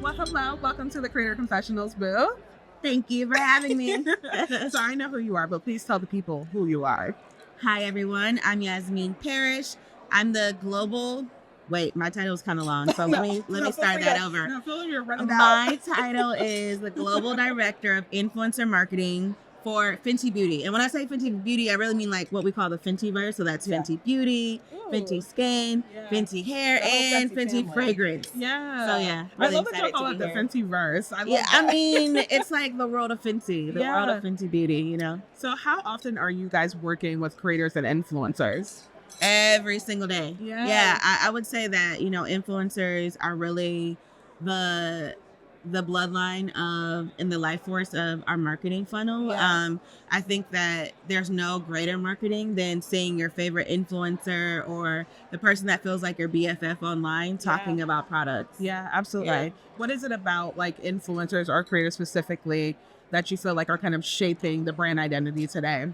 Well, hello. Welcome to the Creator Confessionals, Boo. Thank you for having me. So I know who you are, but please tell the people who you are. Hi, everyone. I'm Yasmine Parrish. I'm the global... Wait, my title is kind of long, so let me start that over. No, feel like you're running My title is the Global Director of Influencer Marketing for Fenty Beauty. And when I say Fenty Beauty, I really mean like what we call the Fentyverse. So that's Fenty Beauty, Fenty Skin, Fenty Hair, and Fenty Fragrance. Yeah. So yeah, I love that you call it the Fentyverse. I love that. I mean, it's like the world of Fenty, the world of Fenty Beauty, you know? So how often are you guys working with creators and influencers? Every single day. Yeah. I would say that, you know, influencers are really the bloodline of and the life force of our marketing funnel. I think that there's no greater marketing than seeing your favorite influencer or the person that feels like your BFF online talking about products. Yeah, absolutely. What is it about like influencers or creators specifically that you feel like are kind of shaping the brand identity today?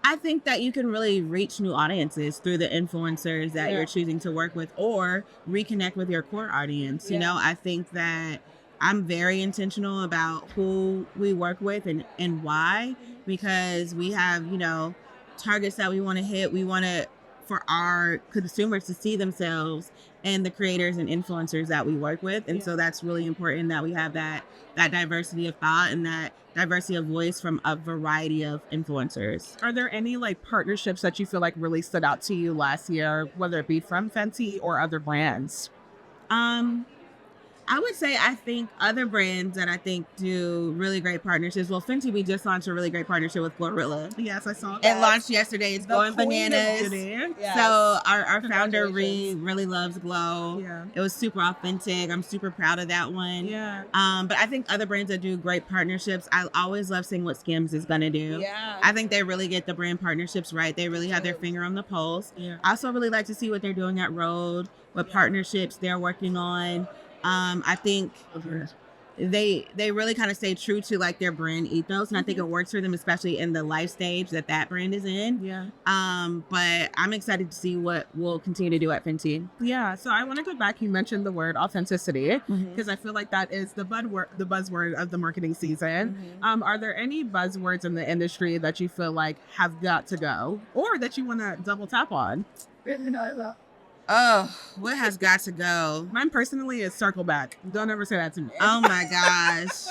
I think that you can really reach new audiences through the influencers that you're choosing to work with or reconnect with your core audience. You know, I think that I'm very intentional about who we work with and why, because we have, you know, targets that we want to hit. We want to, for our consumers to see themselves and the creators and influencers that we work with. And so that's really important that we have that diversity of thought and that diversity of voice from a variety of influencers. Are there any like partnerships that you feel like really stood out to you last year, whether it be from Fenty or other brands? I would say I think other brands that I think do really great partnerships. Well, Fenty, we just launched a really great partnership with Glorilla. Yes, I saw that. It launched yesterday. It's going bananas. Yes. So our founder really loves Glow. Yeah. It was super authentic. I'm super proud of that one. Yeah. But I think other brands that do great partnerships, I always love seeing what Skims is going to do. Yeah. I think they really get the brand partnerships right. They really have their finger on the pulse. Yeah. I also really like to see what they're doing at Rhode, what partnerships they're working on. I think they really kind of stay true to like their brand ethos, and I think it works for them, especially in the life stage that brand is in. Yeah. But I'm excited to see what we'll continue to do at Fenty. Yeah. So I want to go back. You mentioned the word authenticity because I feel like that is the buzzword of the marketing season. Are there any buzzwords in the industry that you feel like have got to go, or that you want to double tap on? Oh, what has got to go? Mine personally is circle back. Don't ever say that to me. Oh my gosh.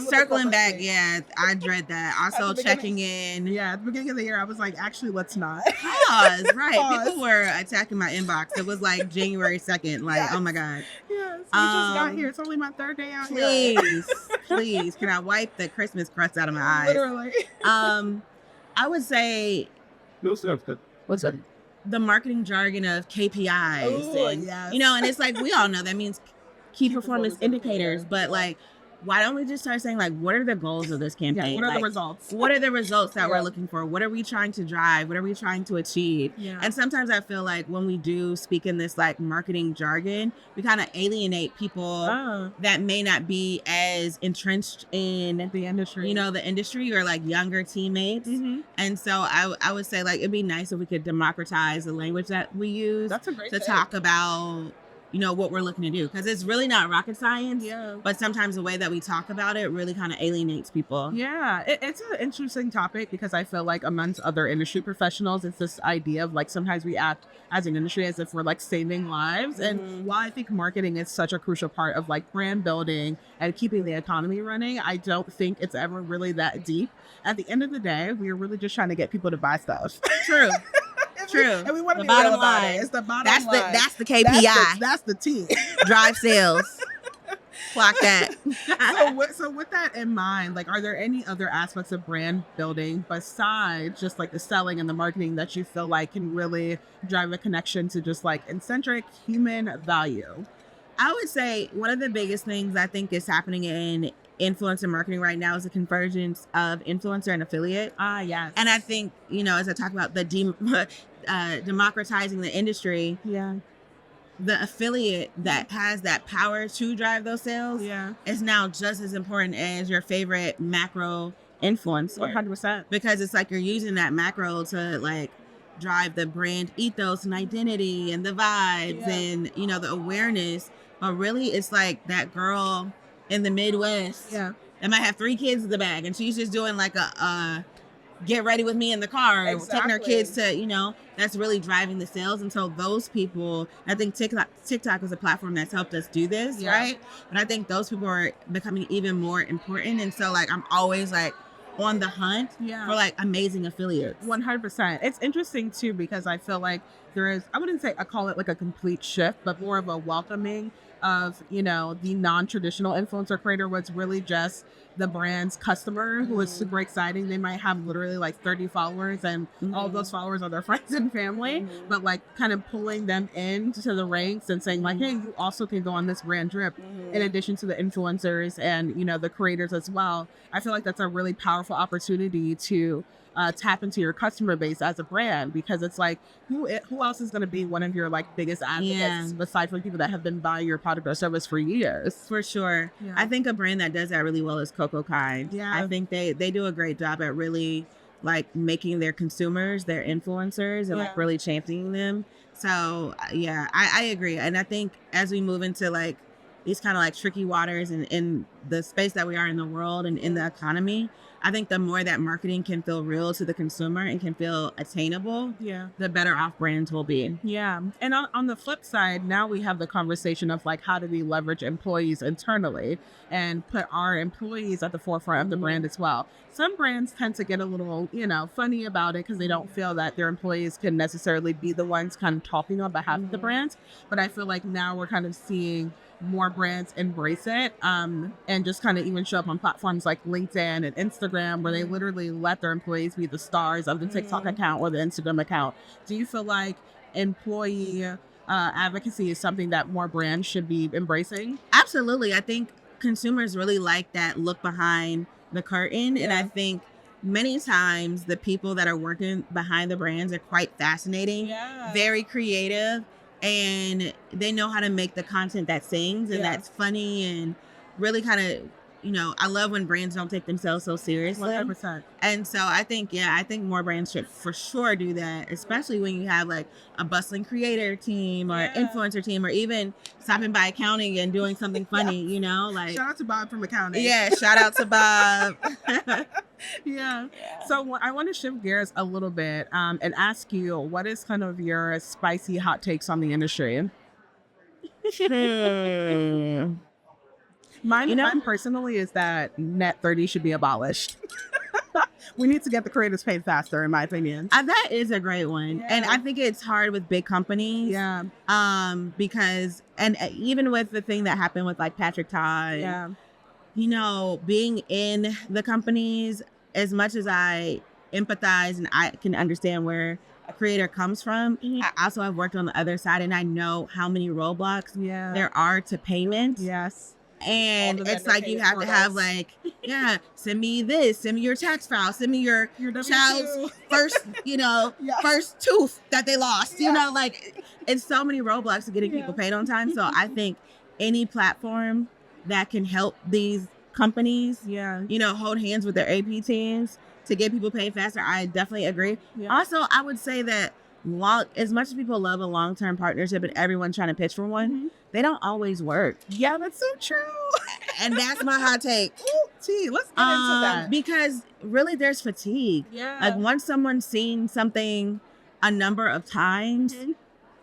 Circling back, yeah, I dread that. Also checking in. Yeah, at the beginning of the year, I was like, actually, let's not. Pause, right. People were attacking my inbox. It was like January 2nd. Like, oh my God. Yes, we just got here. It's only my third day out here. Please, can I wipe the Christmas crust out of my eyes? Literally. I would say... What's up? The marketing jargon of KPIs. Ooh, and, yes. you know, and it's like, we all know that means key performance indicators, but like, why don't we just start saying like, what are the goals of this campaign? What are like, the results? What are the results that we're looking for? What are we trying to drive? What are we trying to achieve? Yeah. And sometimes I feel like when we do speak in this like marketing jargon, we kind of alienate people that may not be as entrenched in the industry, you know, the industry, or like younger teammates. And so I would say like, it'd be nice if we could democratize the language that we use to talk about, you know, what we're looking to do, because it's really not rocket science. But sometimes the way that we talk about it really kind of alienates people. It's an interesting topic because I feel like amongst other industry professionals, it's this idea of like sometimes we act as an industry as if we're like saving lives. And while I think marketing is such a crucial part of like brand building and keeping the economy running, I don't think it's ever really that deep. At the end of the day, we're really just trying to get people to buy stuff. True. And we want to the be real bottom about line. it. It's the bottom That's line. That's the KPI. That's the T. Drive sales. Clock that. So with that in mind, like, are there any other aspects of brand building besides just like the selling and the marketing that you feel like can really drive a connection to just like intrinsic human value? I would say one of the biggest things I think is happening in influencer marketing right now is the convergence of influencer and affiliate. Yes. And I think, you know, as I talk about the democratizing the industry, the affiliate that has that power to drive those sales is now just as important as your favorite macro influencer. 100%. Because it's like you're using that macro to like drive the brand ethos and identity and the vibes and, you know, the awareness. But really, it's like that girl in the Midwest that might have 3 kids in the bag, and she's just doing like a get ready with me in the car, taking her kids to, you know, that's really driving the sales. And so those people, I think TikTok is a platform that's helped us do this, right? But I think those people are becoming even more important. And so like, I'm always like on the hunt for like amazing affiliates. 100%. It's interesting too, because I feel like there is, I wouldn't say I call it like a complete shift, but more of a welcoming of, you know, the non-traditional influencer creator was really just the brand's customer who was super exciting. They might have literally like 30 followers and all of those followers are their friends and family, but like kind of pulling them into the ranks and saying like, hey, you also can go on this brand drip in addition to the influencers and, you know, the creators as well. I feel like that's a really powerful opportunity to tap into your customer base as a brand, because it's like who else is going to be one of your like biggest advocates besides for people that have been buying your product or service for years. For sure. I think a brand that does that really well is Coco Kind. I think they do a great job at really like making their consumers their influencers and like really championing them. So I agree. And I think as we move into like these kind of like tricky waters and in the space that we are in the world and in the economy, I think the more that marketing can feel real to the consumer and can feel attainable, the better off brands will be. Yeah. And on the flip side, now we have the conversation of like, how do we leverage employees internally and put our employees at the forefront of the brand as well? Some brands tend to get a little, you know, funny about it because they don't feel that their employees can necessarily be the ones kind of talking on behalf of the brand. But I feel like now we're kind of seeing more brands embrace it and just kind of even show up on platforms like LinkedIn and Instagram where they literally let their employees be the stars of the TikTok account or the Instagram account. Do you feel like employee advocacy is something that more brands should be embracing? Absolutely. I think consumers really like that look behind the curtain. And I think many times the people that are working behind the brands are quite fascinating, very creative, and they know how to make the content that sings and that's funny and really kind of, you know, I love when brands don't take themselves so seriously. 100%. And so I think more brands should for sure do that, especially when you have like a bustling creator team or influencer team, or even stopping by accounting and doing something funny, you know, like shout out to Bob from accounting. Yeah. Shout out to Bob. So I want to shift gears a little bit and ask you, what is kind of your spicy hot takes on the industry? Mine personally is that net 30 should be abolished. We need to get the creators paid faster, in my opinion. That is a great one. And I think it's hard with big companies. Because, and even with the thing that happened with like Patrick Todd, you know, being in the companies, as much as I empathize and I can understand where a creator comes from, I also have worked on the other side and I know how many roadblocks there are to payment. And it's like you have to have like, send me this, send me your tax file, send me your child's first, you know, first tooth that they lost, you know, like it's so many roadblocks to getting people paid on time. So I think any platform that can help these companies, you know, hold hands with their AP teams to get people paid faster, I definitely agree. Also, I would say that as much as people love a long-term partnership and everyone's trying to pitch for one, they don't always work. That's so true. And that's my hot take. Let's get into that. Because really there's fatigue. Like once someone's seen something a number of times,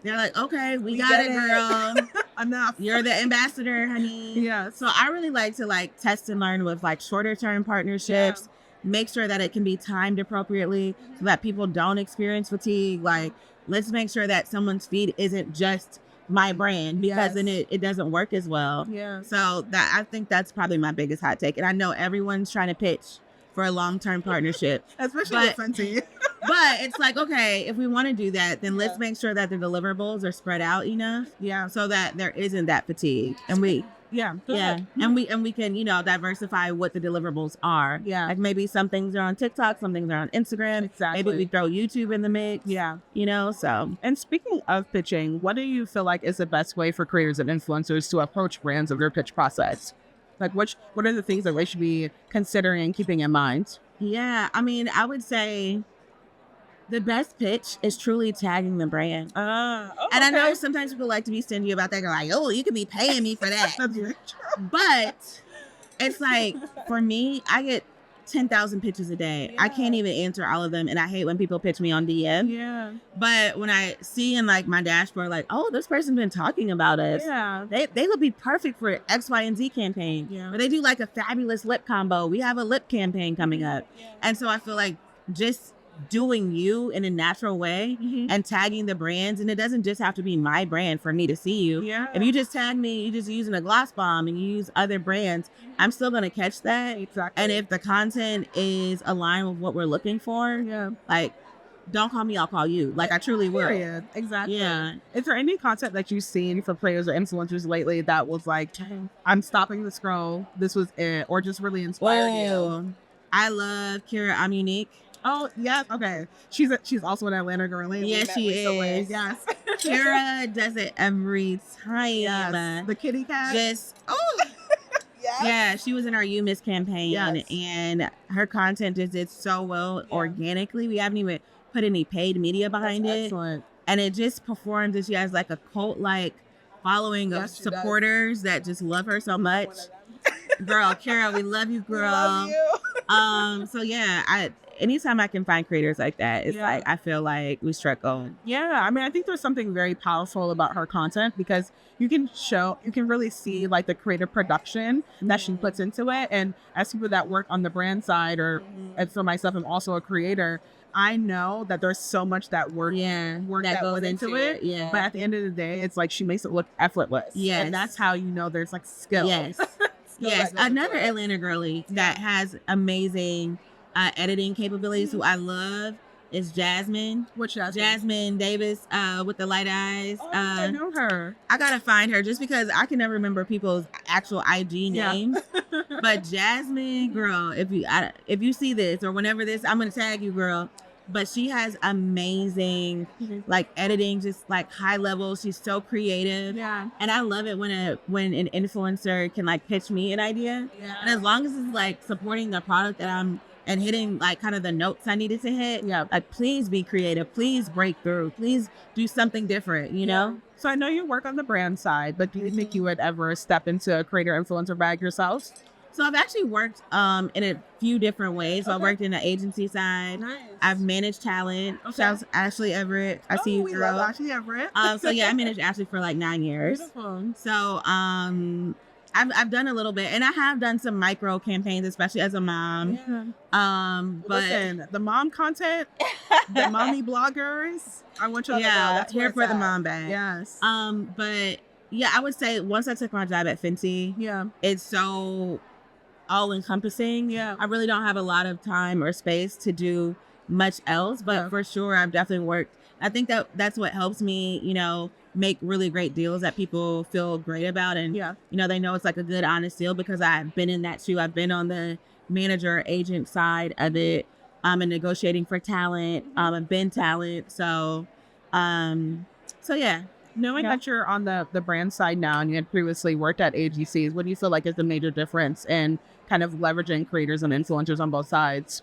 they're like, okay, we got it, girl. Enough. You're the ambassador, honey. So I really like to like test and learn with like shorter term partnerships. Make sure that it can be timed appropriately so that people don't experience fatigue. Like, let's make sure that someone's feed isn't just my brand, because then it doesn't work as well. So that, I think that's probably my biggest hot take. And I know everyone's trying to pitch for a long-term partnership. Especially with Fenty. But it's like, okay, if we want to do that, then let's make sure that the deliverables are spread out enough so that there isn't that fatigue. And and we can, you know, diversify what the deliverables are. Like maybe some things are on TikTok, some things are on Instagram. Maybe we throw YouTube in the mix. You know, so. And speaking of pitching, what do you feel like is the best way for creators and influencers to approach brands of their pitch process? Like what are the things that they should be considering and keeping in mind? Yeah, I mean, I would say the best pitch is truly tagging the brand. And I know sometimes people like to be stingy about that. They're like, oh, you could be paying me for that. That's very true. But it's like, for me, I get 10,000 pitches a day. I can't even answer all of them. And I hate when people pitch me on DM. Yeah. But when I see in like my dashboard, like, oh, this person's been talking about us. Yeah. They would be perfect for X, Y, and Z campaign. Yeah. Or they do like a fabulous lip combo. We have a lip campaign coming up. Yeah. And so I feel like just doing you in a natural way and tagging the brands, and it doesn't just have to be my brand for me to see you. Yeah. If you just tag me, you just using a gloss bomb and you use other brands, I'm still gonna catch that. Exactly. And if the content is aligned with what we're looking for, like, don't call me, I'll call you. Like, I truly will. Period. Exactly. Yeah. Is there any content that you've seen for players or influencers lately that was like, I'm stopping the scroll, this was it, or just really inspired you? I love Kira. I'm unique. Oh, yes. Okay. She's also an Atlanta girl. Yes, she is. Yes. Kira does it every time. Yes. The kitty cat. Just, Yes. yeah, she was in our You Miss campaign, Yes. and her content just did so well organically. We haven't even put any paid media behind it. Excellent. And it just performs, and she has like a cult-like following of Yes, she supporters that just love her so much. Girl, Kira, we love you, girl. Love you. So yeah, anytime I can find creators like that, it's like I feel like we struck gold. Yeah, I mean, I think there's something very powerful about her content because you can really see like the creative production that she puts into it. And as people that work on the brand side, or and for myself, I'm also a creator, I know that there's so much that work that goes into it. Yeah. But at the end of the day, it's like she makes it look effortless. Yes. And that's how you know there's like skill. Yes. Yes. Another Atlanta girly that has amazing editing capabilities, who I love, is Jasmine. Which Jasmine Davis with the light eyes. I know her. I gotta find her just because I can never remember people's actual IG names. But Jasmine, girl, if you see this or whenever this, I'm gonna tag you, girl. But she has amazing like editing, just like high level. She's so creative. Yeah. And I love it when an influencer can like pitch me an idea. Yeah. And as long as it's like supporting the product that I'm and hitting like kind of the notes I needed to hit. Yeah. Like, please be creative. Please break through. Please do something different, you know? So I know you work on the brand side, but do you think you would ever step into a creator influencer bag yourself? So I've actually worked in a few different ways. So I worked in the agency side. Nice. I've managed talent. Okay. Shouts Ashley Everett. I see you, we girl. love Ashley Everett. So yeah, I managed Ashley for like 9 years. Beautiful. So I've done a little bit, and I have done some micro campaigns, especially as a mom. Yeah. But listen, the mom content, the mommy bloggers, I want you to know that's here where for it's the at. mom bag. Yes. But yeah, I would say once I took my job at Fenty, it's so all encompassing. Yeah. I really don't have a lot of time or space to do much else, but for sure I've definitely worked. I think that's what helps me, you know, make really great deals that people feel great about, and you know, they know it's like a good honest deal because I've been in that shoe. I've been on the manager agent side of it, and negotiating for talent. I've been talent, so yeah. Knowing that you're on the brand side now and you had previously worked at agencies, what do you feel like is the major difference in kind of leveraging creators and influencers on both sides?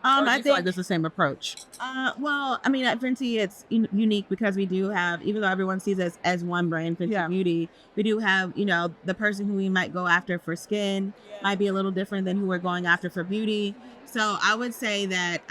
I think like it's the same approach. Well, I mean, at Fenty, it's unique because we do have, even though everyone sees us as one brand, Fenty Beauty, we do have, you know, the person who we might go after for skin might be a little different than who we're going after for beauty. So I would say that,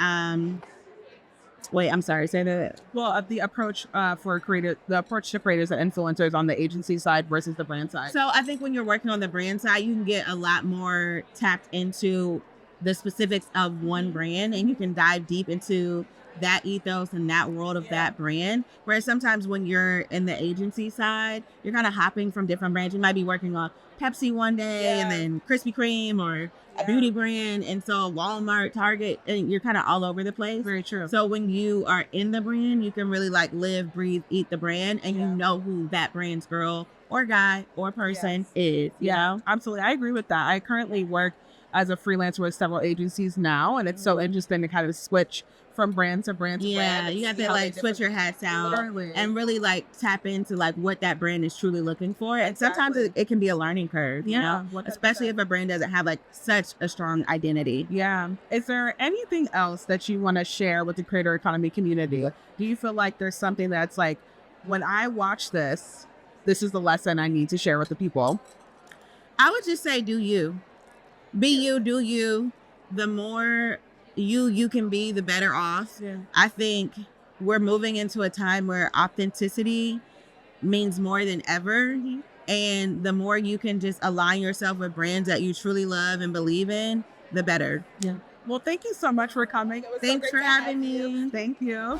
wait, I'm sorry, say that. Well, the approach to creators and influencers on the agency side versus the brand side. So I think when you're working on the brand side, you can get a lot more tapped into the specifics of one brand, and you can dive deep into that ethos and that world of that brand. Whereas sometimes when you're in the agency side, you're kind of hopping from different brands. You might be working on Pepsi one day and then Krispy Kreme or a beauty brand, and so Walmart, Target, and you're kind of all over the place. Very true. So when you are in the brand, you can really like live, breathe, eat the brand, and you know who that brand's girl or guy or person is. You know? Absolutely. I agree with that. I currently work as a freelancer with several agencies now, and it's so interesting to kind of switch from brand to brand to brand. You have to like switch your hats out and really like tap into like what that brand is truly looking for. And sometimes it can be a learning curve, you know, especially if a brand doesn't have like such a strong identity. Yeah. Is there anything else that you want to share with the creator economy community? Do you feel like there's something that's like, when I watch this, this is the lesson I need to share with the people? I would just say, do you. Be you, do you. The more you can be, the better off. Yeah. I think we're moving into a time where authenticity means more than ever. Mm-hmm. And the more you can just align yourself with brands that you truly love and believe in, the better. Yeah. Well, thank you so much for coming. Thanks for having me. Thank you.